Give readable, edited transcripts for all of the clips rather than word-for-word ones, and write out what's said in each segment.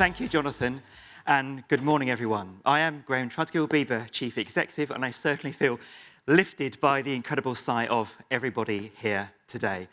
Thank you, Jonathan, and good morning, everyone. I am Graeme Trudgill, BIBA Chief Executive, and I certainly feel lifted by the incredible sight of everybody here today,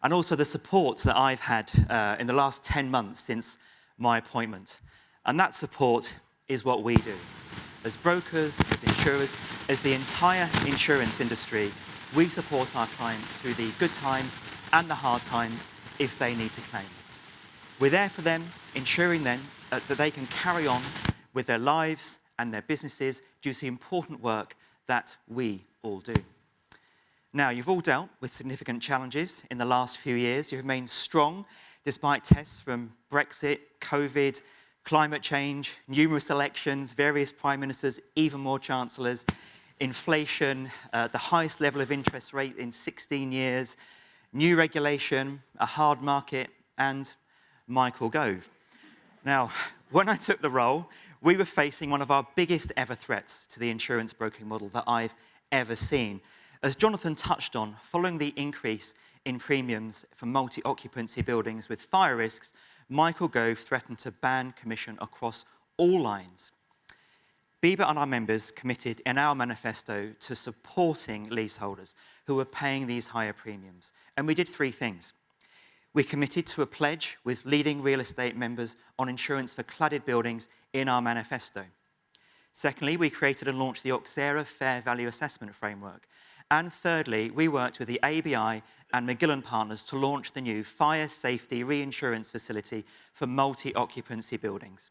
and also the support that I've had in the last 10 months since my appointment. And that support is what we do. As brokers, as insurers, as the entire insurance industry, we support our clients through the good times and the hard times if they need to claim. We're there for them, ensuring them that they can carry on with their lives and their businesses due to the important work that we all do. Now, you've all dealt with significant challenges in the last few years. You've remained strong despite tests from Brexit, COVID, climate change, numerous elections, various prime ministers, even more chancellors, inflation, the highest level of interest rate in 16 years, new regulation, a hard market, and Michael Gove. Now, when I took the role, we were facing one of our biggest ever threats to the insurance broking model that I've ever seen. As Jonathan touched on, following the increase in premiums for multi-occupancy buildings with fire risks, Michael Gove threatened to ban commission across all lines. BIBA and our members committed in our manifesto to supporting leaseholders who were paying these higher premiums. And we did three things. We committed to a pledge with leading real estate members on insurance for cladded buildings in our manifesto. Secondly, we created and launched the Auxerra Fair Value Assessment Framework. And thirdly, we worked with the ABI and McGillen Partners to launch the new fire safety reinsurance facility for multi-occupancy buildings.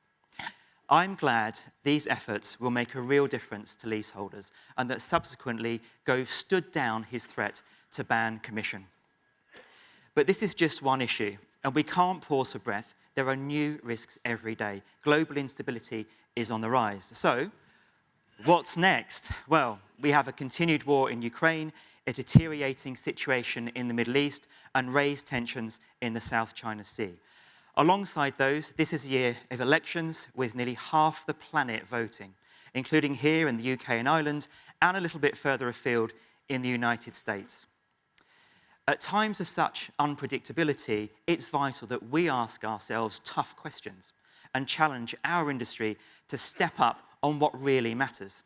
I'm glad these efforts will make a real difference to leaseholders and that subsequently Gove stood down his threat to ban commission. But this is just one issue, and we can't pause for breath. There are new risks every day. Global instability is on the rise. So, what's next? Well, we have a continued war in Ukraine, a deteriorating situation in the Middle East, and raised tensions in the South China Sea. Alongside those, this is a year of elections with nearly half the planet voting, including here in the UK and Ireland, and a little bit further afield in the United States. At times of such unpredictability, it's vital that we ask ourselves tough questions and challenge our industry to step up on what really matters.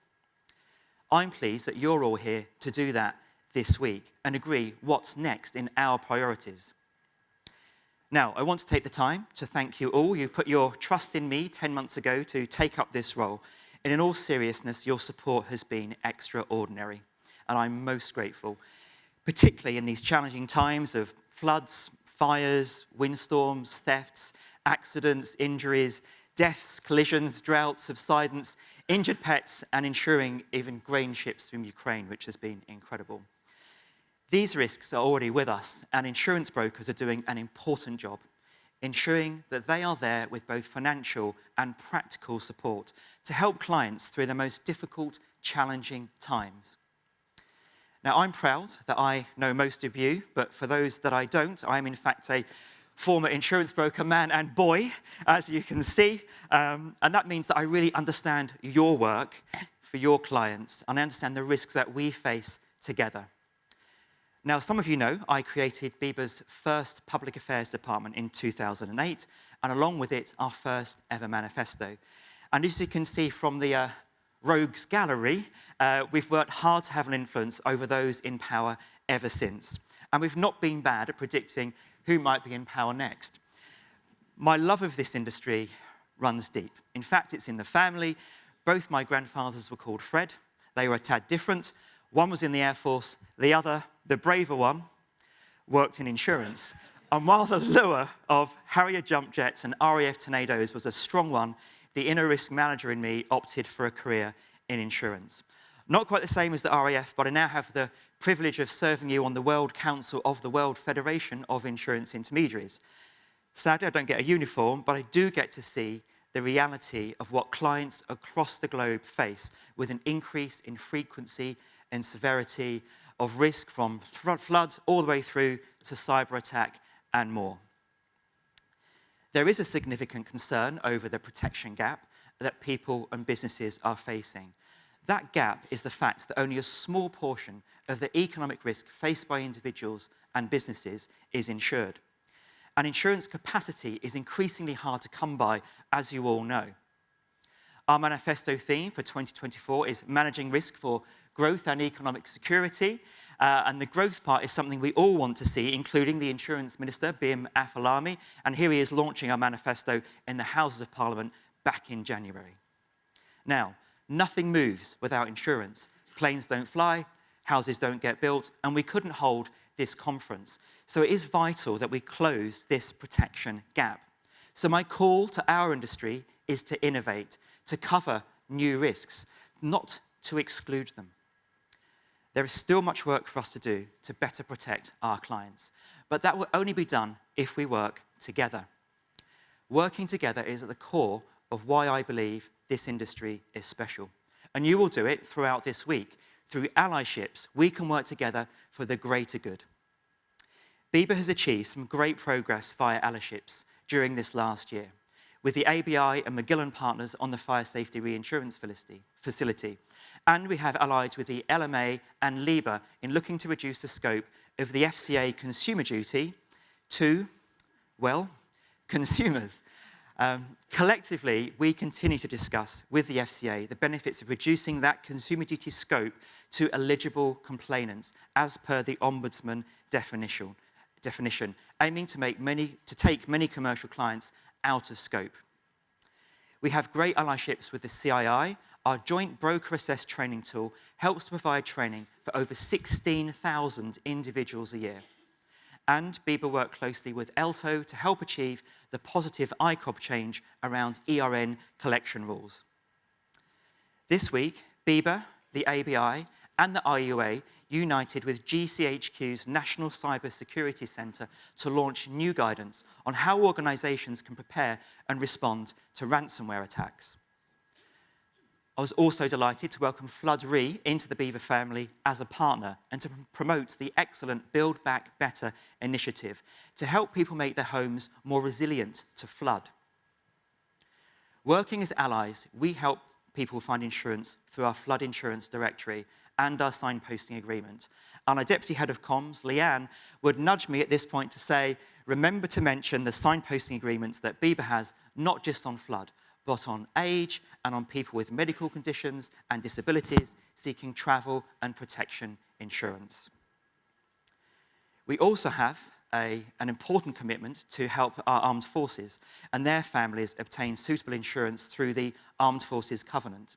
I'm pleased that you're all here to do that this week and agree what's next in our priorities. Now, I want to take the time to thank you all. You put your trust in me 10 months ago to take up this role. And in all seriousness, your support has been extraordinary, and I'm most grateful, particularly in these challenging times of floods, fires, windstorms, thefts, accidents, injuries, deaths, collisions, droughts, subsidence, injured pets, and ensuring even grain ships from Ukraine, which has been incredible. These risks are already with us, and insurance brokers are doing an important job, ensuring that they are there with both financial and practical support to help clients through the most difficult, challenging times. Now, I'm proud that I know most of you, but for those that I don't, I am in fact a former insurance broker, man and boy, as you can see. And that means that I really understand your work for your clients, and I understand the risks that we face together. Now, some of you know I created BIBA's first public affairs department in 2008, and along with it, our first ever manifesto. And as you can see from the rogues gallery, we've worked hard to have an influence over those in power ever since. And we've not been bad at predicting who might be in power next. My love of this industry runs deep. In fact, it's in the family. Both my grandfathers were called Fred. They were a tad different. One was in the Air Force. The other, the braver one, worked in insurance. And while the lure of Harrier jump jets and RAF Tornadoes was a strong one, the inner risk manager in me opted for a career in insurance. Not quite the same as the RAF, but I now have the privilege of serving you on the World Council of the World Federation of Insurance Intermediaries. Sadly, I don't get a uniform, but I do get to see the reality of what clients across the globe face with an increase in frequency and severity of risk from floods all the way through to cyber attack and more. There is a significant concern over the protection gap that people and businesses are facing. That gap is the fact that only a small portion of the economic risk faced by individuals and businesses is insured. And insurance capacity is increasingly hard to come by, as you all know. Our manifesto theme for 2024 is managing risk for growth and economic security. And the growth part is something we all want to see, including the Insurance Minister, Bim Afalami. And here he is launching our manifesto in the Houses of Parliament back in January. Now, nothing moves without insurance. Planes don't fly, houses don't get built, and we couldn't hold this conference. So it is vital that we close this protection gap. So my call to our industry is to innovate, to cover new risks, not to exclude them. There is still much work for us to do to better protect our clients, but that will only be done if we work together. Working together is at the core of why I believe this industry is special. And you will do it throughout this week. Through allyships, we can work together for the greater good. BIBA has achieved some great progress via allyships during this last year, with the ABI and Magellan partners on the Fire Safety Reinsurance Facility. And we have allied with the LMA and LIBA in looking to reduce the scope of the FCA consumer duty to, well, consumers. Collectively, we continue to discuss with the FCA the benefits of reducing that consumer duty scope to eligible complainants as per the Ombudsman definition, aiming to take many commercial clients out of scope. We have great allyships with the CII. Our joint broker assessed training tool helps to provide training for over 16,000 individuals a year. And BIBA worked closely with ELTO to help achieve the positive ICOB change around ERN collection rules. This week, BIBA, the ABI, and the IUA united with GCHQ's National Cyber Security Centre to launch new guidance on how organisations can prepare and respond to ransomware attacks. I was also delighted to welcome Flood Re into the BIBA family as a partner and to promote the excellent Build Back Better initiative to help people make their homes more resilient to flood. Working as allies, we help people find insurance through our flood insurance directory and our signposting agreement. And our Deputy Head of Comms, Leanne, would nudge me at this point to say, remember to mention the signposting agreements that BIBA has, not just on flood, but on age and on people with medical conditions and disabilities seeking travel and protection insurance. We also have an important commitment to help our armed forces and their families obtain suitable insurance through the Armed Forces Covenant.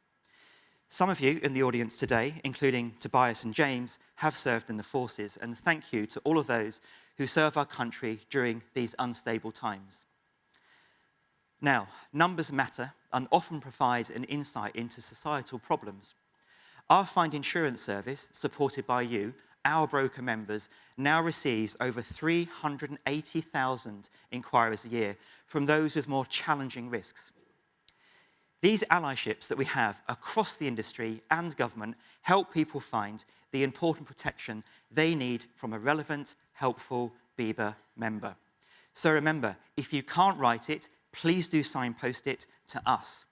Some of you in the audience today, including Tobias and James, have served in the forces, and thank you to all of those who serve our country during these unstable times. Now, numbers matter and often provide an insight into societal problems. Our Find Insurance service, supported by you, our broker members, now receives over 380,000 inquiries a year from those with more challenging risks. These allyships that we have across the industry and government help people find the important protection they need from a relevant, helpful BIBA member. So remember, if you can't write it, please do signpost it to us.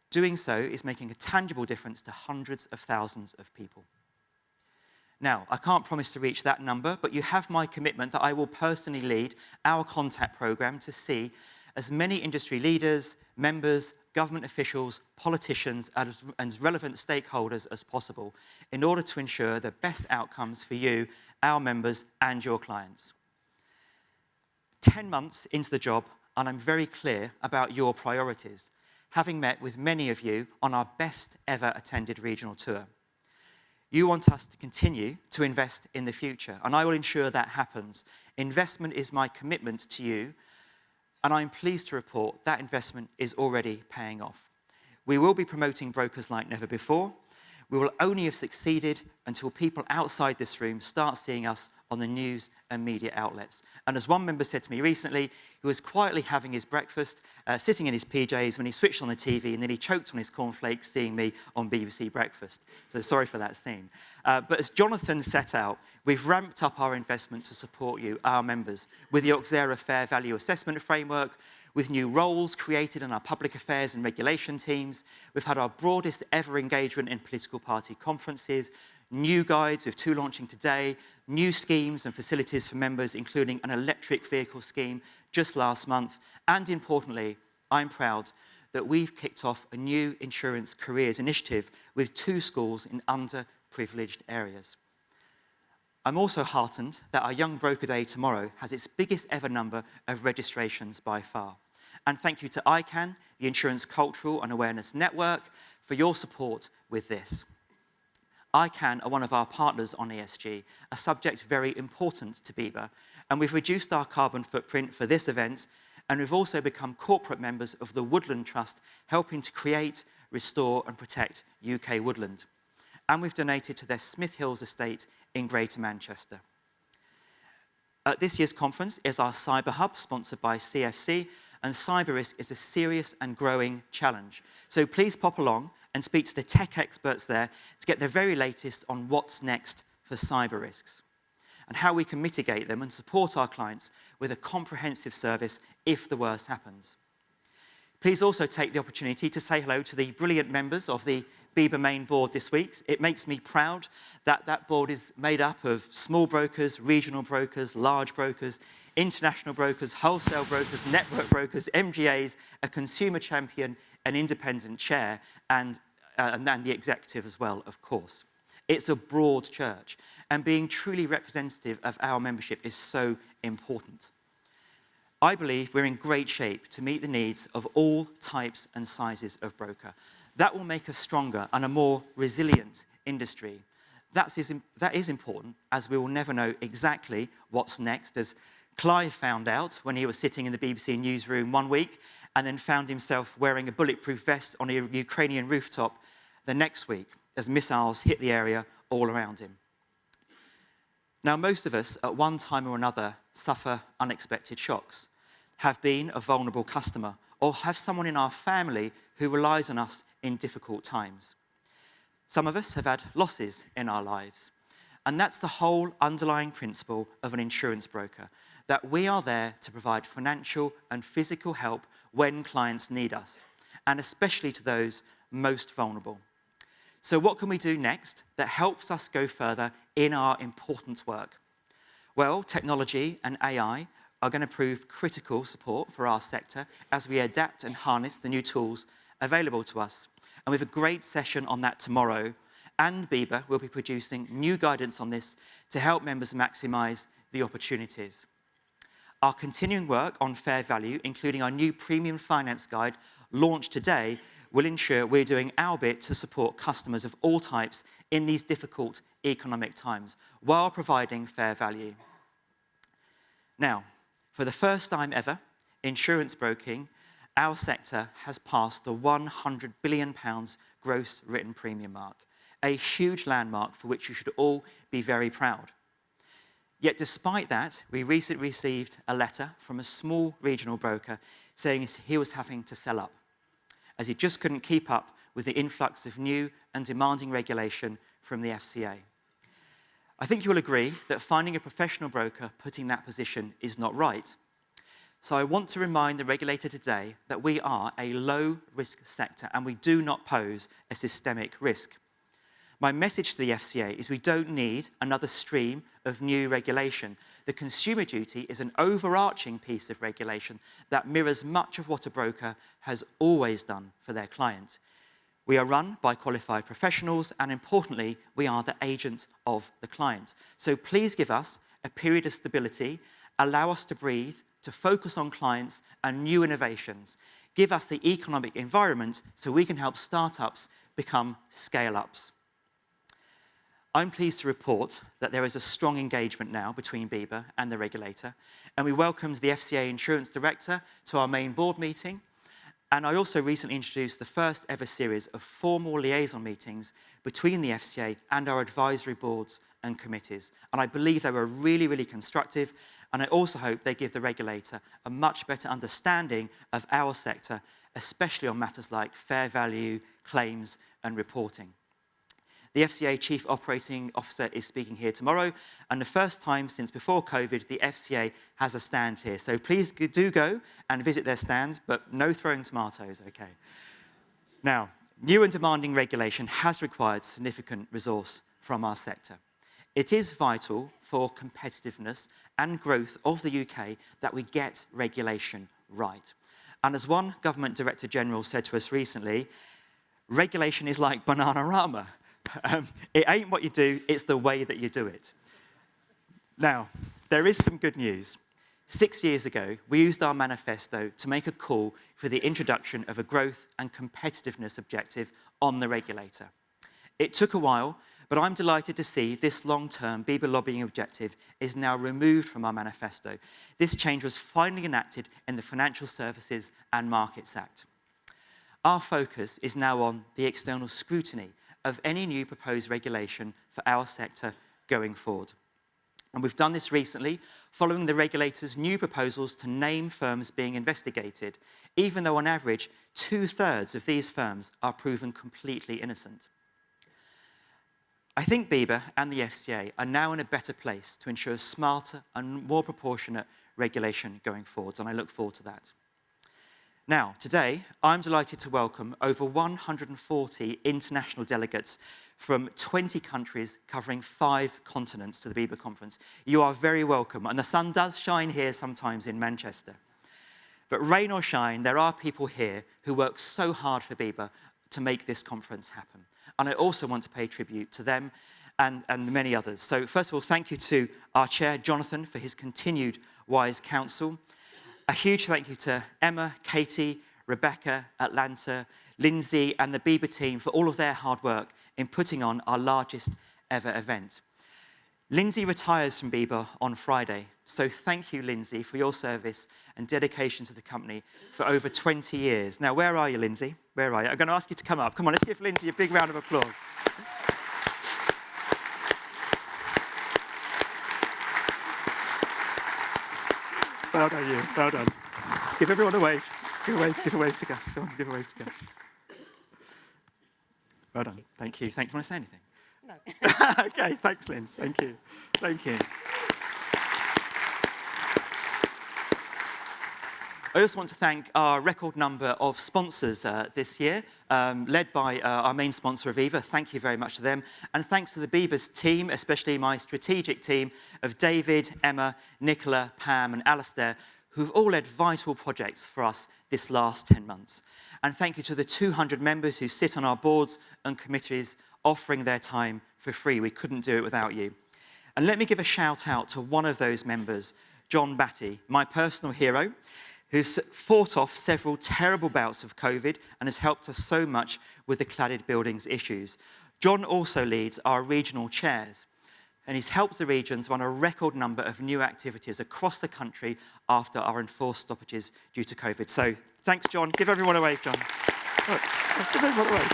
Doing so is making a tangible difference to hundreds of thousands of people. Now, I can't promise to reach that number, but you have my commitment that I will personally lead our contact program to see as many industry leaders, members, government officials, politicians, and relevant stakeholders as possible in order to ensure the best outcomes for you, our members, and your clients. 10 months into the job, and I'm very clear about your priorities, having met with many of you on our best ever attended regional tour. You want us to continue to invest in the future, and I will ensure that happens. Investment is my commitment to you, and I'm pleased to report that investment is already paying off. We will be promoting brokers like never before. We will only have succeeded until people outside this room start seeing us on the news and media outlets. And as one member said to me recently, he was quietly having his breakfast, sitting in his PJs when he switched on the TV, and then he choked on his cornflakes seeing me on BBC Breakfast. So sorry for that scene. But as Jonathan set out, we've ramped up our investment to support you, our members, with the Auxerra Fair Value Assessment Framework, with new roles created in our public affairs and regulation teams. We've had our broadest ever engagement in political party conferences, new guides with 2 launching today, new schemes and facilities for members, including an electric vehicle scheme just last month, and importantly, I'm proud that we've kicked off a new insurance careers initiative with 2 schools in underprivileged areas. I'm also heartened that our Young Broker Day tomorrow has its biggest ever number of registrations by far. And thank you to ICANN, the Insurance Cultural and Awareness Network, for your support with this. ICANN are one of our partners on ESG, a subject very important to BIBA, and we've reduced our carbon footprint for this event, and we've also become corporate members of the Woodland Trust, helping to create, restore and protect UK woodland. And we've donated to their Smith Hills estate in Greater Manchester. At this year's conference is our Cyber Hub, sponsored by CFC, and cyber risk is a serious and growing challenge. So please pop along and speak to the tech experts there to get the very latest on what's next for cyber risks and how we can mitigate them and support our clients with a comprehensive service if the worst happens. Please also take the opportunity to say hello to the brilliant members of the BIBA main board this week. It makes me proud that that board is made up of small brokers, regional brokers, large brokers, international brokers, wholesale brokers, network brokers, MGAs, a consumer champion, an independent chair, and the executive as well, of course. It's a broad church, and being truly representative of our membership is so important. I believe we're in great shape to meet the needs of all types and sizes of broker. That will make us stronger and a more resilient industry. That is important, as we will never know exactly what's next, as Clive found out when he was sitting in the BBC newsroom one week and then found himself wearing a bulletproof vest on a Ukrainian rooftop the next week as missiles hit the area all around him. Now, most of us, at one time or another, suffer unexpected shocks, have been a vulnerable customer, or have someone in our family who relies on us in difficult times. Some of us have had losses in our lives, and that's the whole underlying principle of an insurance broker, that we are there to provide financial and physical help when clients need us, and especially to those most vulnerable. So what can we do next that helps us go further in our important work? Well, technology and AI are going to prove critical support for our sector as we adapt and harness the new tools available to us. And we have a great session on that tomorrow, and BIBA will be producing new guidance on this to help members maximise the opportunities. Our continuing work on fair value, including our new premium finance guide launched today, will ensure we're doing our bit to support customers of all types in these difficult economic times while providing fair value. Now, for the first time ever, insurance broking, our sector has passed the £100 billion gross written premium mark, a huge landmark for which you should all be very proud. Yet despite that, we recently received a letter from a small regional broker saying he was having to sell up, as he just couldn't keep up with the influx of new and demanding regulation from the FCA. I think you'll agree that finding a professional broker put in that position is not right. So I want to remind the regulator today that we are a low-risk sector and we do not pose a systemic risk. My message to the FCA is we don't need another stream of new regulation. The Consumer Duty is an overarching piece of regulation that mirrors much of what a broker has always done for their client. We are run by qualified professionals, and importantly, we are the agent of the client. So please give us a period of stability, allow us to breathe, to focus on clients and new innovations. Give us the economic environment so we can help startups become scale-ups. I'm pleased to report that there is a strong engagement now between BIBA and the regulator, and we welcomed the FCA Insurance Director to our main board meeting. And I also recently introduced the first ever series of formal liaison meetings between the FCA and our advisory boards and committees. And I believe they were really, really constructive, and I also hope they give the regulator a much better understanding of our sector, especially on matters like fair value, claims, and reporting. The FCA Chief Operating Officer is speaking here tomorrow, and the first time since before COVID, the FCA has a stand here. So please do go and visit their stand, but no throwing tomatoes, okay? Now, new and demanding regulation has required significant resource from our sector. It is vital for competitiveness and growth of the UK that we get regulation right. And as one government director general said to us recently, regulation is like Bananarama. It ain't what you do, it's the way that you do it. Now, there is some good news. 6 years ago, we used our manifesto to make a call for the introduction of a growth and competitiveness objective on the regulator. It took a while, but I'm delighted to see this long-term BIBA lobbying objective is now removed from our manifesto. This change was finally enacted in the Financial Services and Markets Act. Our focus is now on the external scrutiny of any new proposed regulation for our sector going forward. And we've done this recently, following the regulator's new proposals to name firms being investigated, even though on average, 2/3 of these firms are proven completely innocent. I think BIBA and the FCA are now in a better place to ensure smarter and more proportionate regulation going forwards, and I look forward to that. Now, today, I'm delighted to welcome over 140 international delegates from 20 countries covering 5 continents to the BIBA conference. You are very welcome, and the sun does shine here sometimes in Manchester. But rain or shine, there are people here who work so hard for BIBA to make this conference happen. And I also want to pay tribute to them and many others. So first of all, thank you to our chair, Jonathan, for his continued wise counsel. A huge thank you to Emma, Katie, Rebecca, Atlanta, Lindsay, and the BIBA team for all of their hard work in putting on our largest ever event. Lindsay retires from BIBA on Friday, so thank you, Lindsay, for your service and dedication to the company for over 20 years. Now, where are you, Lindsay? Where are you? I'm going to ask you to come up. Come on, let's give Lindsay a big round of applause. Well done, you. Well done. Give everyone a wave. Give a wave to Gus. Go on, give a wave to Gus. Well done. Thank you. Thank you. Want to say anything? No. Okay, thanks, Linz. Thank you. Thank you. I also want to thank our record number of sponsors this year, led by our main sponsor, Aviva. Thank you very much to them. And thanks to the BIBA's team, especially my strategic team of David, Emma, Nicola, Pam, and Alistair, who've all led vital projects for us this last 10 months. And thank you to the 200 members who sit on our boards and committees offering their time for free. We couldn't do it without you. And let me give a shout out to one of those members, John Batty, my personal hero, who's fought off several terrible bouts of COVID and has helped us so much with the cladded buildings issues. John also leads our regional chairs, and he's helped the regions run a record number of new activities across the country after our enforced stoppages due to COVID. So thanks, John. Give everyone a wave, John. Look, give everyone a wave.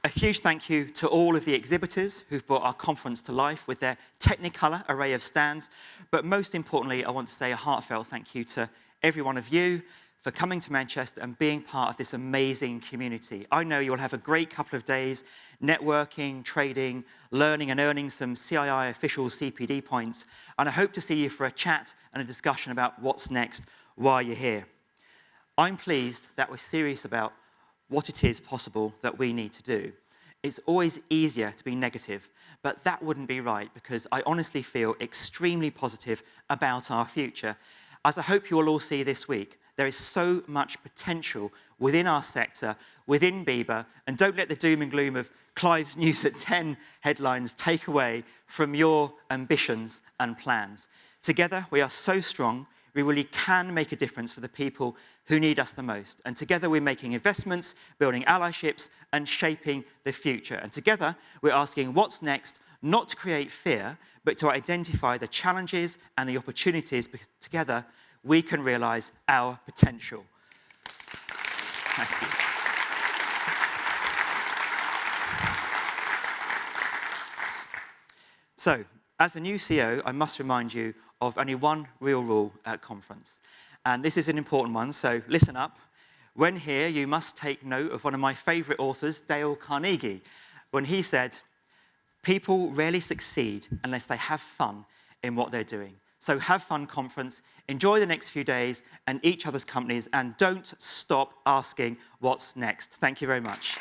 A huge thank you to all of the exhibitors who've brought our conference to life with their Technicolor array of stands. But most importantly, I want to say a heartfelt thank you to every one of you for coming to Manchester and being part of this amazing community. I know you'll have a great couple of days networking, trading, learning and earning some CII official CPD points. And I hope to see you for a chat and a discussion about what's next while you're here. I'm pleased that we're serious about what it is possible that we need to do. It's always easier to be negative, but that wouldn't be right because I honestly feel extremely positive about our future. As I hope you will all see this week, there is so much potential within our sector, within BIBA, and don't let the doom and gloom of Clive's News at 10 headlines take away from your ambitions and plans. Together, we are so strong, we really can make a difference for the people who need us the most. And together we're making investments, building allyships, and shaping the future. And together we're asking what's next, not to create fear, but to identify the challenges and the opportunities, because together we can realize our potential. Thank you. So, as the new CEO, I must remind you of only one real rule at conference. And this is an important one, so listen up. When here, you must take note of one of my favorite authors, Dale Carnegie, when he said, "People rarely succeed unless they have fun in what they're doing. So have fun, conference, enjoy the next few days and each other's companies, and don't stop asking what's next. Thank you very much.